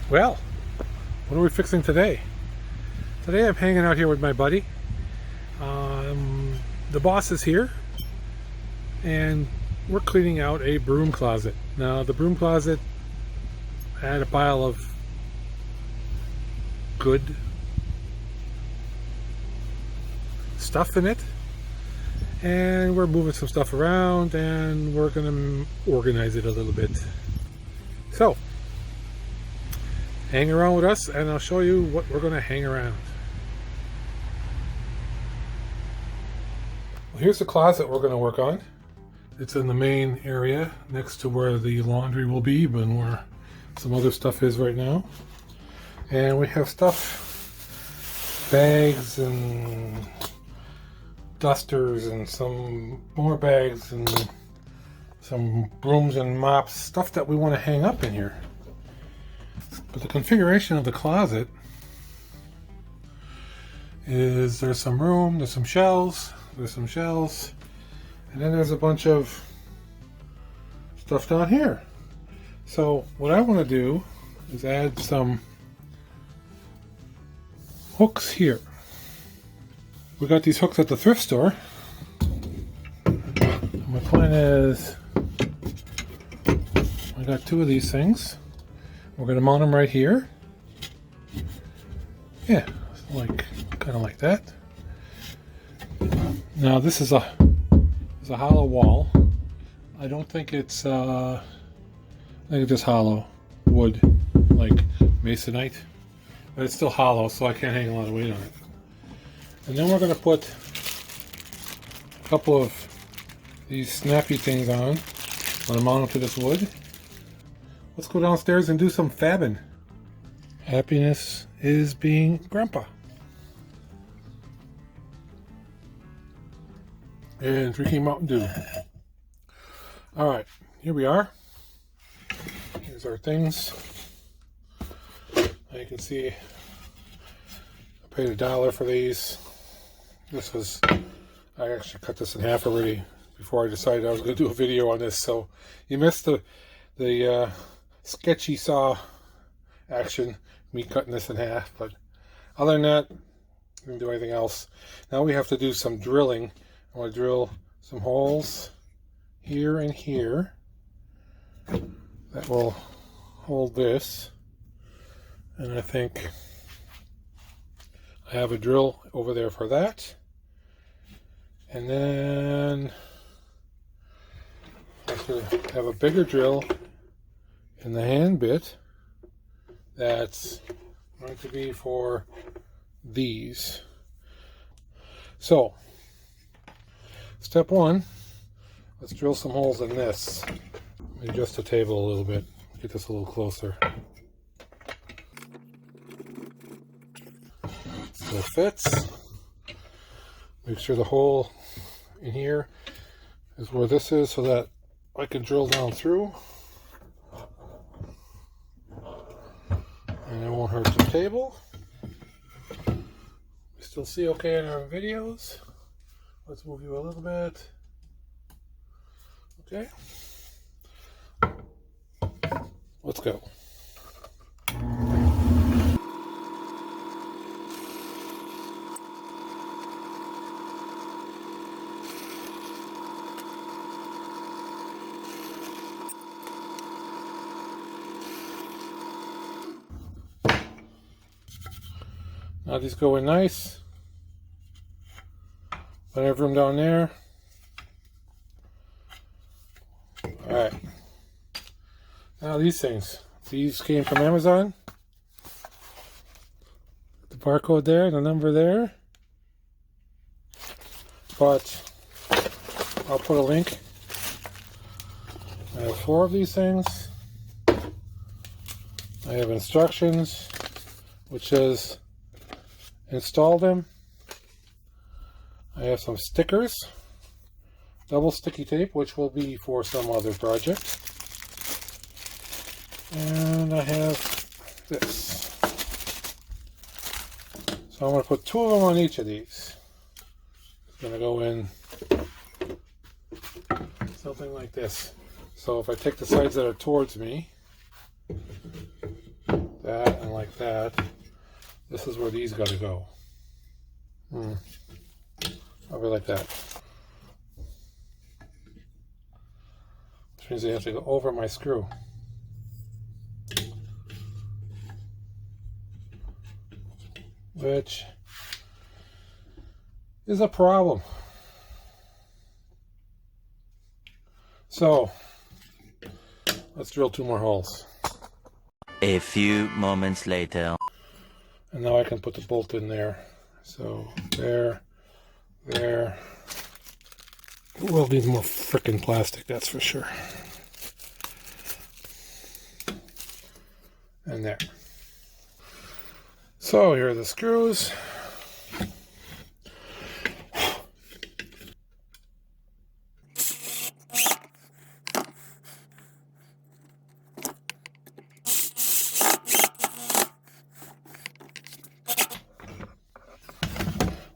Well, what are we fixing today? Today I'm hanging out here with my buddy. The boss is here and we're cleaning out a broom closet. Now the broom closet had a pile of good stuff in it, and we're moving some stuff around and we're going to organize it a little bit. So hang around with us and I'll show you what we're going to hang around. Well, here's the closet we're going to work on. It's in the main area next to where the laundry will be, but where some other stuff is right now. And we have stuff, bags and dusters and some more bags and some brooms and mops, stuff that we want to hang up in here. But the configuration of the closet is there's some room, there's some shelves, and then there's a bunch of stuff down here. So what I want to do is add some hooks here. We got these hooks at the thrift store. My plan is I got two of these things. We're going to mount them right here. Yeah, kind of like that. Now this is a hollow wall. I don't think it's I think it's just hollow wood, like masonite, but it's still hollow, so I can't hang a lot of weight on it. And then we're going to put a couple of these snappy things on. I'm going to mount them to this wood. Let's go downstairs and do some fabbing. Happiness is being grandpa. And drinking Mountain Dew. Alright, here we are. Here's our things. Now you can see I paid $1 for these. I actually cut this in half already before I decided I was going to do a video on this, so you missed the sketchy saw action, me cutting this in half, but other than that, I didn't do anything else. Now we have to do some drilling. I want to drill some holes here and here that will hold this, and I think I have a drill over there for that. And then I have to have a bigger drill in the hand bit that's going to be for these. So step one, let's drill some holes in this. Let me adjust the table a little bit, get this a little closer. So it fits. Make sure the hole in here is where this is so that I can drill down through and it won't hurt the table. We still see okay in our videos. Let's move you a little bit. Okay. Let's go. Now these go in nice. Plenty of room down there. Alright. Now these things. These came from Amazon. The barcode there, the number there. But I'll put a link. I have 4 of these things. I have instructions, which is install them. I have some stickers, double sticky tape, which will be for some other project. And I have this. So I'm going to put 2 of them on each of these. It's going to go in something like this. So if I take the sides that are towards me, that like that. This is where these got to go. Probably like that. Which means they have to go over my screw. Which is a problem. So, let's drill 2 more holes. A few moments later. And now I can put the bolt in there. So, there. We'll need more frickin' plastic, that's for sure. And there. So, here are the screws.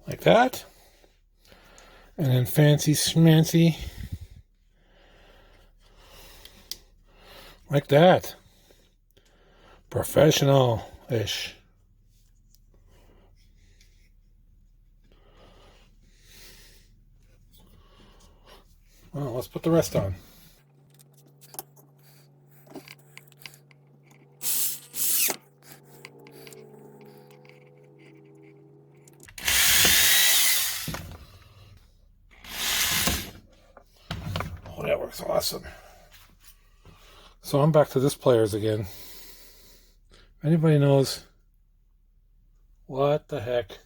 Like that. And then fancy schmancy. Like that. Professional-ish. Well, let's put the rest on. Oh, that works awesome. So I'm back to this pliers again. Anybody knows what the heck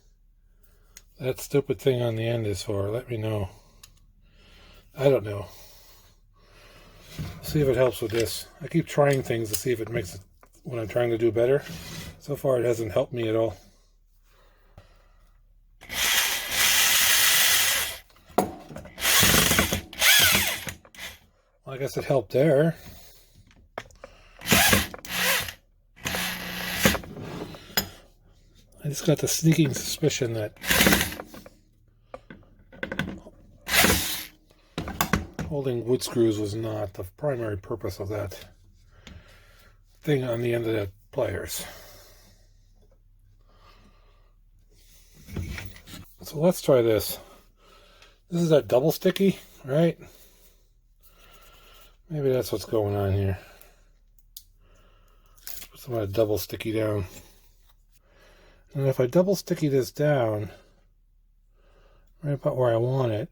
that stupid thing on the end is for? Let me know. I don't know. See if it helps with this. I keep trying things to see if it makes it what I'm trying to do better. So far it hasn't helped me at all. Well, I guess it helped there. I just got the sneaking suspicion that holding wood screws was not the primary purpose of that thing on the end of that pliers. So let's try this. This is that double sticky, right? Maybe that's what's going on here. Let's put some of that double sticky down. And if I double sticky this down right about where I want it,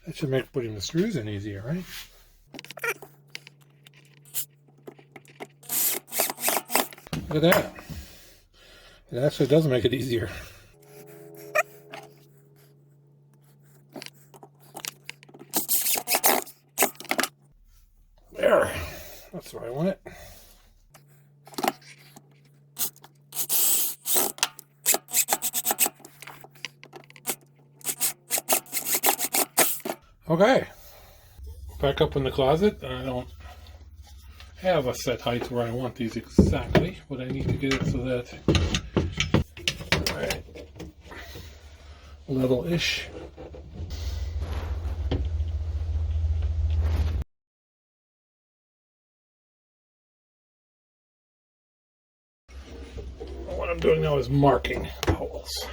that should make putting the screws in easier, right? Look at that. It actually does make it easier. There. That's where I want it. Okay, back up in the closet. I don't have a set height where I want these exactly, but I need to get it so that right, level-ish. What I'm doing now is marking holes.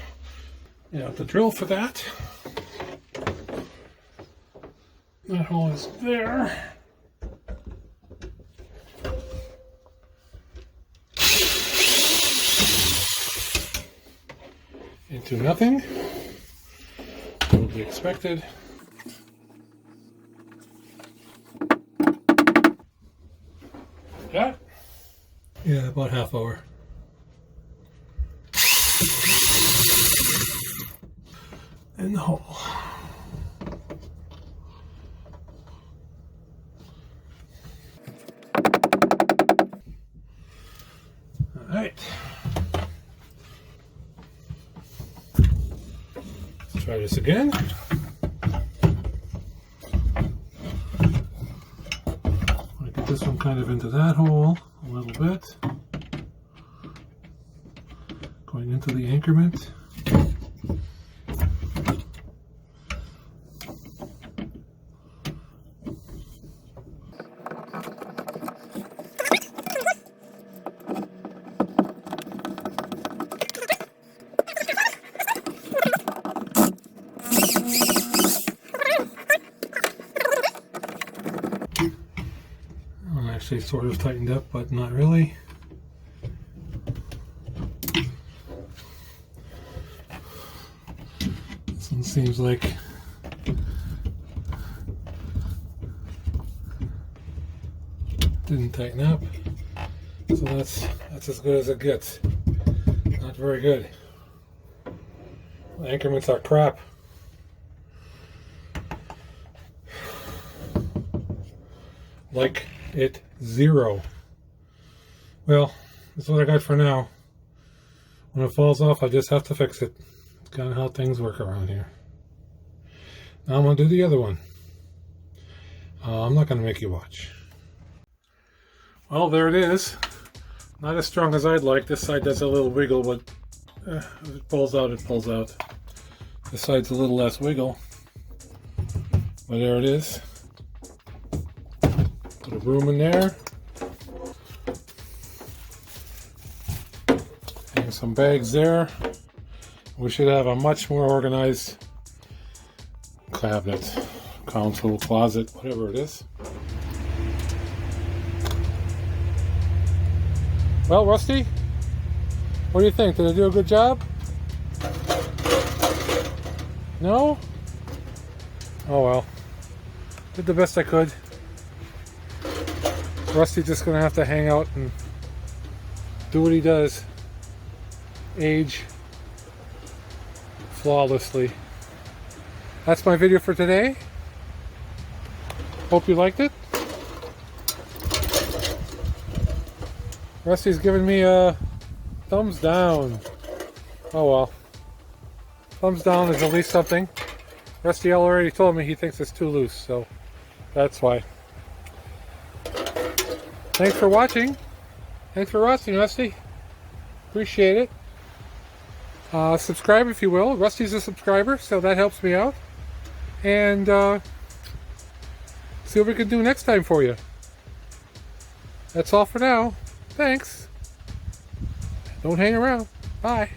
You know, the drill for that. That hole is there. Into nothing. Totally expected. Yeah? Yeah, about half hour. In the hole. Alright. Let's try this again. I get this one kind of into that hole a little bit. Going into the anchorment. Actually sort of tightened up, but not really. This one seems like didn't tighten up. So that's as good as it gets. Not very good. The anchorments are crap. Like it zero. Well, that's what I got for now. When it falls off, I just have to fix it. It's kind of how things work around here. Now I'm going to do the other one. I'm not going to make you watch. Well, there it is. Not as strong as I'd like. This side does a little wiggle, but if it pulls out, it pulls out. This side's a little less wiggle. But there it is. Put a broom in there. And some bags there. We should have a much more organized cabinet, console, closet, whatever it is. Well, Rusty, what do you think? Did I do a good job? No? Oh well. Did the best I could. Rusty's just going to have to hang out and do what he does. Age flawlessly. That's my video for today. Hope you liked it. Rusty's giving me a thumbs down. Oh well. Thumbs down is at least something. Rusty already told me he thinks it's too loose, so that's why. Thanks for watching. Thanks for watching, Rusty. Appreciate it. Subscribe if you will. Rusty's a subscriber, so that helps me out. And see what we can do next time for you. That's all for now. Thanks. Don't hang around. Bye.